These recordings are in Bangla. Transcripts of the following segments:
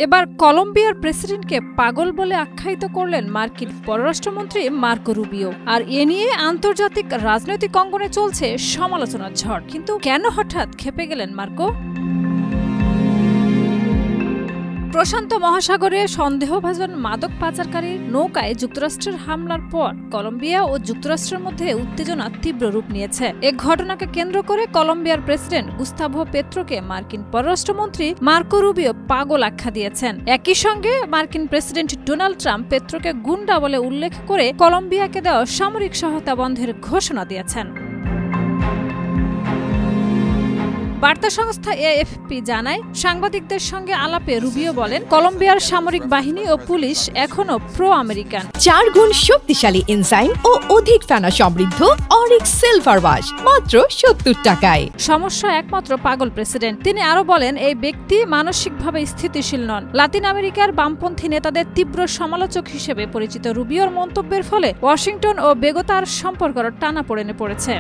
এবার কলম্বিয়ার প্রেসিডেন্টকে পাগল বলে আখ্যায়িত করলেন মার্কিন পররাষ্ট্রমন্ত্রী মার্কো রুবিও। আর এ নিয়ে আন্তর্জাতিক রাজনৈতিক অঙ্গনে চলছে সমালোচনার ঝড়। কিন্তু কেন হঠাৎ ক্ষেপে গেলেন মার্কো? প্রশান্ত মহাসাগরে সন্দেহভাজন মাদক পাচারকারীর নৌকায় যুক্তরাষ্ট্রের হামলার পর কলম্বিয়া ও যুক্তরাষ্ট্রের মধ্যে উত্তেজনা তীব্র রূপ নিয়েছে। এ ঘটনাকে কেন্দ্র করে কলম্বিয়ার প্রেসিডেন্ট গুস্তাভো পেত্রোকে মার্কিন পররাষ্ট্রমন্ত্রী মার্কো রুবিও পাগল আখ্যা দিয়েছেন। একই সঙ্গে মার্কিন প্রেসিডেন্ট ডোনাল্ড ট্রাম্প পেত্রোকে গুন্ডা বলে উল্লেখ করে কলম্বিয়াকে দেওয়া সামরিক সহায়তা বন্ধের ঘোষণা দিয়েছেন। বার্তা সংস্থা এএফপি জানায়, সাংবাদিকদের সঙ্গে আলাপে রুবিও বলেন, কলম্বিয়ার সামরিক বাহিনী ও পুলিশ এখনো প্রো আমেরিকান। 4 গুণ শক্তিশালী এনজাইম ও অধিক ফেনা সমৃদ্ধ অরিক্স সিলভার ওয়াশ মাত্র 70 টাকায়। সমস্যা একমাত্র পাগল প্রেসিডেন্ট। তিনি আরো বলেন, এই ব্যক্তি মানসিকভাবে স্থিতিশীল নন। লাতিন আমেরিকার বামপন্থী নেতাদের তীব্র সমালোচক হিসেবে পরিচিত রুবিওর মন্তব্যের ফলে ওয়াশিংটন ও বেগোতার সম্পর্ক টানাপোড়েনে পড়েছে।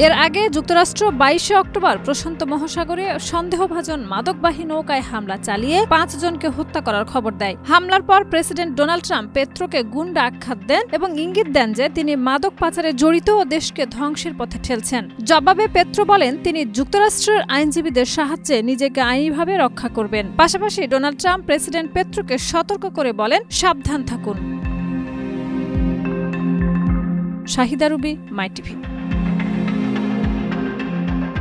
এর আগে যুক্তরাষ্ট্র 22 অক্টোবর প্রশান্ত মহাসাগরে সন্দেহভাজন মাদকবাহী নৌকায় হামলা চালিয়ে 5 জনকে হত্যা করার খবর দেয়। হামলার পর প্রেসিডেন্ট ডোনাল্ড ট্রাম্প পেত্রোকে গুন্ডা আখ্যা দেন এবং ইঙ্গিত দেন যে তিনি মাদক পাচারে জড়িত ও দেশকে ধ্বংসের পথে ঠেলছেন। জবাবে পেত্রো বলেন, তিনি যুক্তরাষ্ট্রের আইনজীবীদের সাহায্যে নিজেকে আইনিভাবে রক্ষা করবেন। পাশাপাশি ডোনাল্ড ট্রাম্প প্রেসিডেন্ট পেত্রোকে সতর্ক করে বলেন, সাবধান থাকুন। শাহিদা রুবি, মাই টিভি।